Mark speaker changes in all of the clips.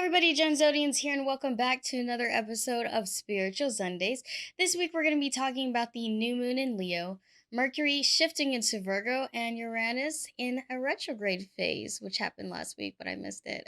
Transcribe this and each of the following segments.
Speaker 1: Everybody, Joan Zodianz here, and welcome back to another episode of Spiritual Zundayz. This week we're going to be talking about the new moon in Leo, Mercury shifting into Virgo, and Uranus in a retrograde phase, which happened last week, but I missed it.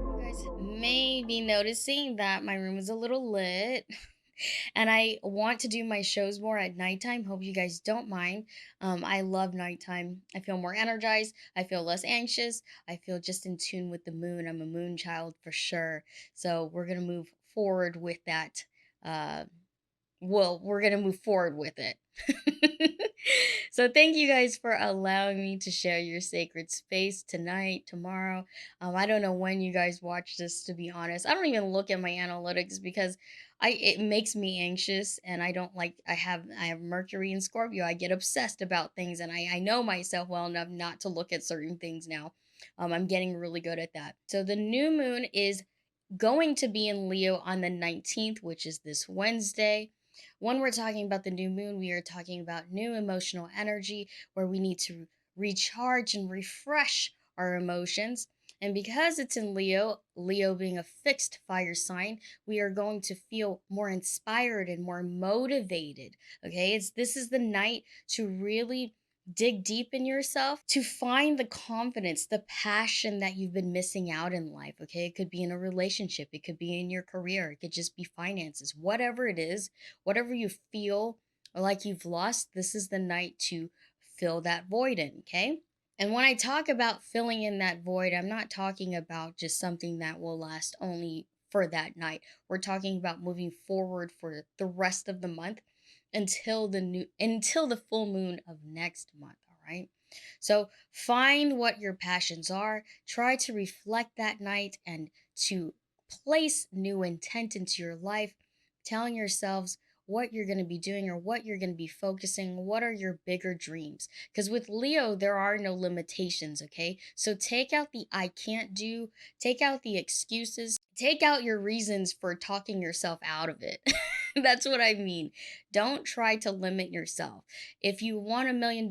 Speaker 1: You guys may be noticing that my room is a little lit. And I want to do my shows more at nighttime. Hope you guys don't mind. I love nighttime. I feel more energized. I feel less anxious. I feel just in tune with the moon. I'm a moon child for sure. So we're gonna move forward with that. Uh, we're gonna move forward with it. So thank you guys for allowing me to share your sacred space tonight, tomorrow. I don't know when you guys watch this, to be honest. I don't even look at my analytics because it makes me anxious, and I don't like I have Mercury in Scorpio. I get obsessed about things, and I know myself well enough not to look at certain things now. I'm getting really good at that. So the new moon is going to be in Leo on the 19th, which is this Wednesday. When we're talking about the new moon, we are talking about new emotional energy where we need to recharge and refresh our emotions. And because it's in Leo, Leo being a fixed fire sign, we are going to feel more inspired and more motivated. Okay, this is the night to really dig deep in yourself to find the confidence, the passion that you've been missing out in life. Okay, it could be in a relationship, it could be in your career, it could just be finances, whatever it is, whatever you feel like you've lost, this is the night to fill that void in. Okay. And when I talk about filling in that void, I'm not talking about just something that will last only for that night. We're talking about moving forward for the rest of the month until the full moon of next month, all right? So find what your passions are, try to reflect that night and to place new intent into your life, telling yourselves what you're going to be doing or what you're going to be focusing, what are your bigger dreams? Because with Leo, there are no limitations, okay? So take out the I can't do, take out the excuses, take out your reasons for talking yourself out of it. That's what I mean. Don't try to limit yourself. If you want $1 million,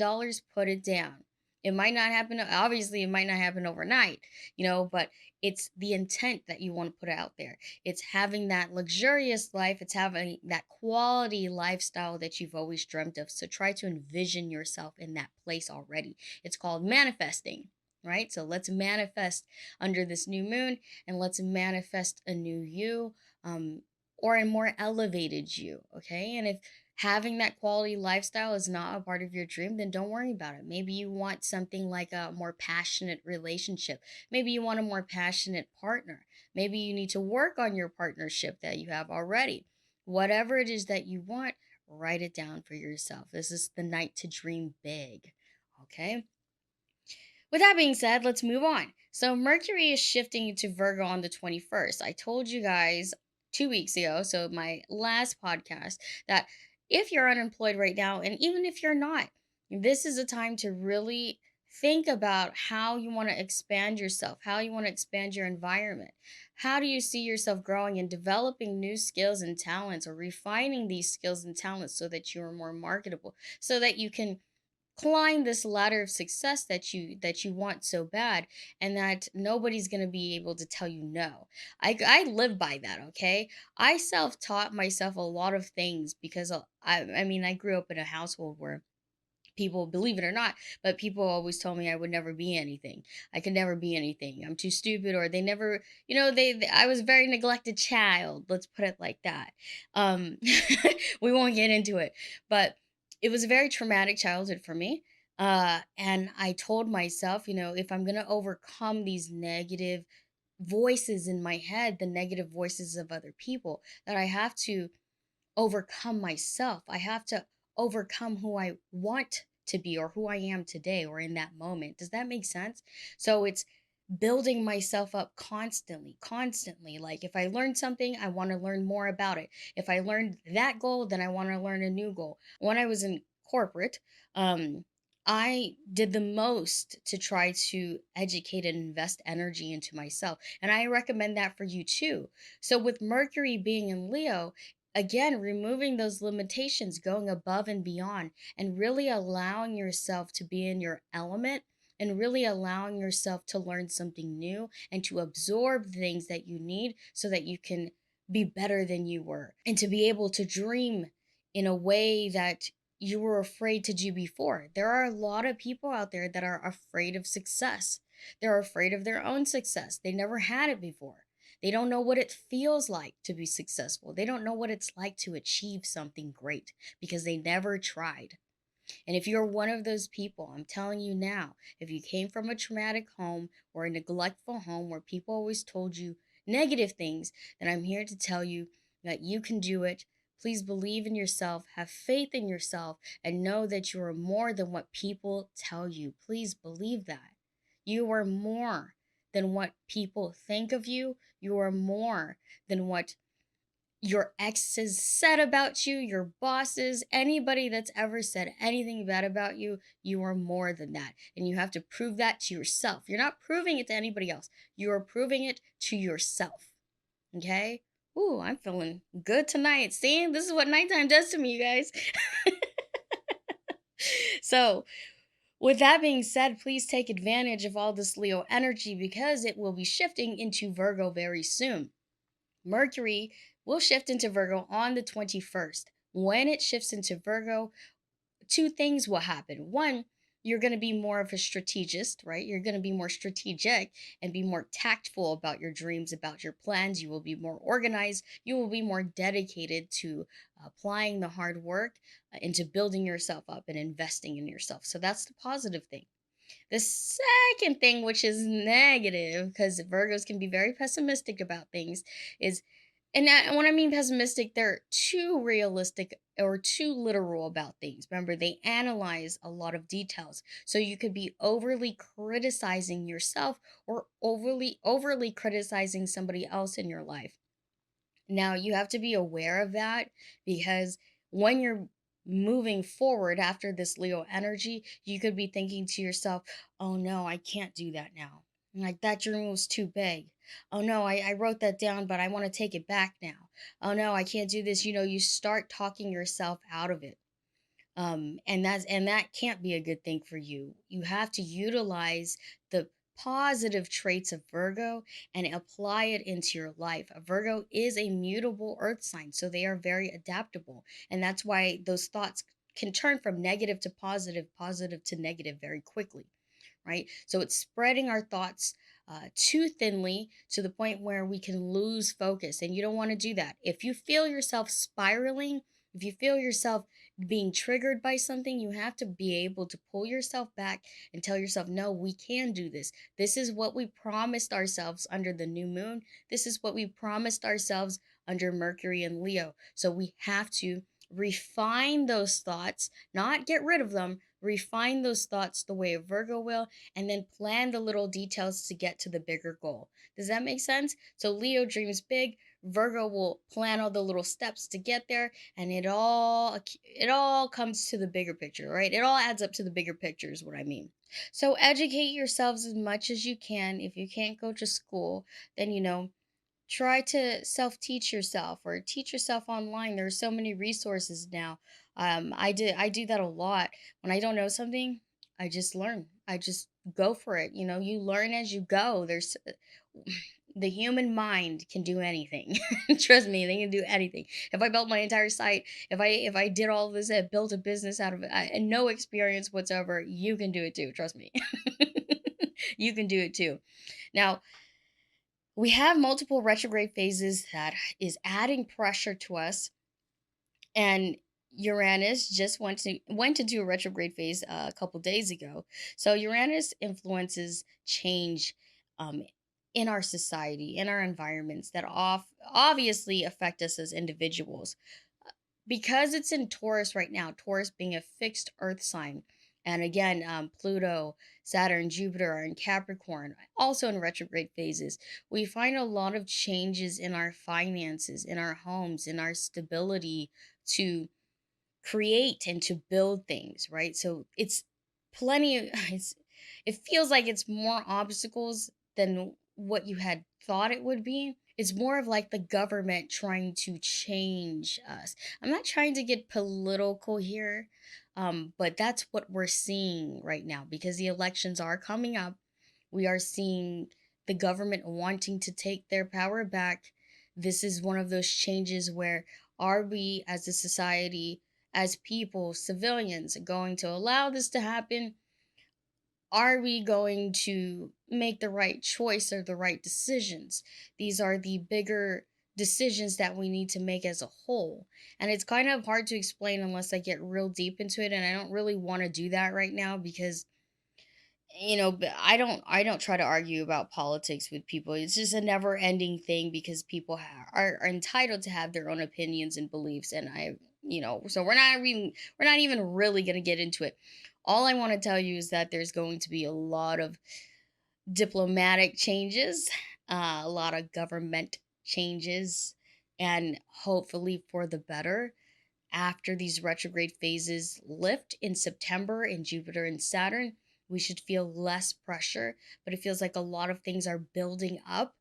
Speaker 1: put it down. It might not happen, obviously, it might not happen overnight, but it's the intent that you want to put out there. It's having that luxurious life, it's having that quality lifestyle that you've always dreamt of. So try to envision yourself in that place already. It's called manifesting, right? So let's manifest under this new moon and let's manifest a new you. Or a more elevated you, okay? And if having that quality lifestyle is not a part of your dream, then don't worry about it. Maybe you want something like a more passionate relationship. Maybe you want a more passionate partner. Maybe you need to work on your partnership that you have already. Whatever it is that you want, write it down for yourself. This is the night to dream big, okay? With that being said, let's move on. So Mercury is shifting into Virgo on the 21st. I told you guys 2 weeks ago, so my last podcast, that if you're unemployed right now, and even if you're not, this is a time to really think about how you want to expand yourself, how you want to expand your environment. How do you see yourself growing and developing new skills and talents, or refining these skills and talents so that you are more marketable, so that you can climb this ladder of success that you want so bad, and that nobody's going to be able to tell you no. I live by that, okay? I self-taught myself a lot of things because I mean, I grew up in a household where people, believe it or not, but people always told me I would never be anything. I could never be anything. I'm too stupid, or they never, I was a very neglected child. Let's put it like that. Um, we won't get into it, but it was a very traumatic childhood for me. And I told myself, if I'm gonna overcome these negative voices in my head, the negative voices of other people, that I have to overcome myself. I have to overcome who I want to be, or who I am today, or in that moment. Does that make sense? So it's building myself up constantly, constantly. Like if I learn something, I want to learn more about it. If I learned that goal, then I want to learn a new goal. When I was in corporate, I did the most to try to educate and invest energy into myself. And I recommend that for you too. So with Mercury being in Leo, again, removing those limitations, going above and beyond, and really allowing yourself to be in your element, and really allowing yourself to learn something new and to absorb things that you need so that you can be better than you were, and to be able to dream in a way that you were afraid to do before. There are a lot of people out there that are afraid of success. They're afraid of their own success. They never had it before. They don't know what it feels like to be successful. They don't know what it's like to achieve something great because they never tried. And if you're one of those people, I'm telling you now, if you came from a traumatic home or a neglectful home where people always told you negative things, then I'm here to tell you that you can do it. Please believe in yourself, have faith in yourself, and know that you are more than what people tell you. Please believe that. You are more than what people think of you. You are more than what your exes said about you, your bosses, anybody that's ever said anything bad about you. You are more than that. And you have to prove that to yourself. You're not proving it to anybody else, you are proving it to yourself. Okay? Ooh, I'm feeling good tonight. See, this is what nighttime does to me, you guys. So, with that being said, please take advantage of all this Leo energy because it will be shifting into Virgo very soon. Mercury will shift into Virgo on the 21st. When it shifts into Virgo, two things will happen. One, you're going to be more of a strategist, right? You're going to be more strategic and be more tactful about your dreams, about your plans. You will be more organized. You will be more dedicated to applying the hard work into building yourself up and investing in yourself. So that's the positive thing. The second thing, which is negative, because Virgos can be very pessimistic about things, is, and when I mean pessimistic, they're too realistic or too literal about things. Remember, they analyze a lot of details. So you could be overly criticizing yourself or overly criticizing somebody else in your life. Now, you have to be aware of that because when you're moving forward after this Leo energy, you could be thinking to yourself, oh no, I can't do that now. Like that dream was too big. Oh no, I wrote that down, but I want to take it back now. Oh no, I can't do this. You start talking yourself out of it. And that can't be a good thing for you. You have to utilize the positive traits of Virgo and apply it into your life. A Virgo is a mutable earth sign, so they are very adaptable, and that's why those thoughts can turn from negative to positive, positive to negative very quickly, right? So it's spreading our thoughts too thinly to the point where we can lose focus. And you don't want to do that. If you feel yourself spiraling, if you feel yourself being triggered by something, you have to be able to pull yourself back and tell yourself, no, we can do this. This is what we promised ourselves under the new moon. This is what we promised ourselves under Mercury and Leo. So we have to refine those thoughts, not get rid of them, refine those thoughts the way a Virgo will, and then plan the little details to get to the bigger goal. Does that make sense? So Leo dreams big, Virgo will plan all the little steps to get there, and it all comes to the bigger picture, right? It all adds up to the bigger picture is what I mean. So educate yourselves as much as you can. If you can't go to school, then try to self-teach yourself or teach yourself online. There are so many resources now. I do that a lot. When I don't know something, I just learn. I just go for it. You learn as you go. There's the human mind can do anything. Trust me, they can do anything. If I built my entire site, if I did all this, built a business out of it, and no experience whatsoever, you can do it too. Trust me. You can do it too. Now, we have multiple retrograde phases that is adding pressure to us, and Uranus just went into a retrograde phase a couple days ago. So Uranus influences change um, in our society, in our environments that obviously affect us as individuals. Because it's in Taurus right now, Taurus being a fixed earth sign, and again, Pluto, Saturn, Jupiter are in Capricorn, also in retrograde phases. We find a lot of changes in our finances, in our homes, in our stability to create and to build things, right? So it's plenty of it feels like it's more obstacles than what you had thought it would be. It's more of like the government trying to change us. I'm not trying to get political here, but that's what we're seeing right now because the elections are coming up. We are seeing the government wanting to take their power back. This is one of those changes where, are we as a society, as people, civilians, going to allow this to happen? Are we going to make the right choice or the right decisions? These are the bigger decisions that we need to make as a whole. And it's kind of hard to explain unless I get real deep into it. And I don't really want to do that right now because I don't try to argue about politics with people. It's just a never ending thing because people are entitled to have their own opinions and beliefs. And so we're not even really going to get into it. All I want to tell you is that there's going to be a lot of diplomatic changes, a lot of government changes, and hopefully for the better after these retrograde phases lift in September in Jupiter and Saturn. We should feel less pressure, but it feels like a lot of things are building up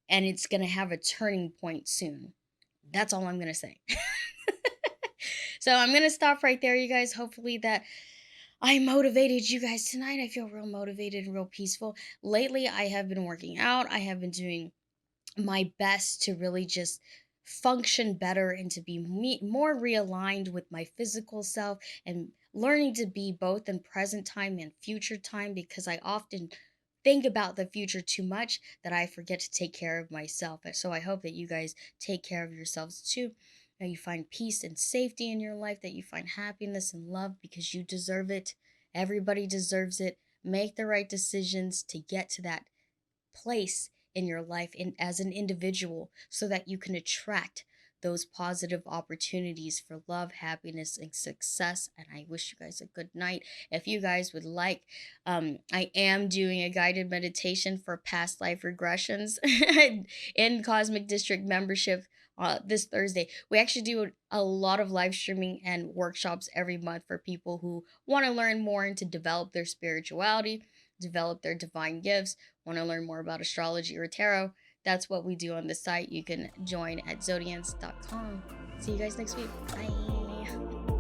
Speaker 1: and it's going to have a turning point soon. That's all I'm going to say. So I'm going to stop right there, you guys. Hopefully that I motivated you guys tonight. I feel real motivated and real peaceful. Lately, I have been working out. I have been doing my best to really just function better and to be more realigned with my physical self and learning to be both in present time and future time because I often think about the future too much that I forget to take care of myself. And so I hope that you guys take care of yourselves too. That you find peace and safety in your life, that you find happiness and love because you deserve it. Everybody deserves it. Make the right decisions to get to that place in your life as an individual so that you can attract those positive opportunities for love, happiness, and success. And I wish you guys a good night. If you guys would like, I am doing a guided meditation for past life regressions in Cosmic District membership this Thursday. We actually do a lot of live streaming and workshops every month for people who want to learn more and to develop their spirituality, develop their divine gifts, want to learn more about astrology or tarot. That's what we do on the site. You can join at zodianz.com. See you guys next week. Bye.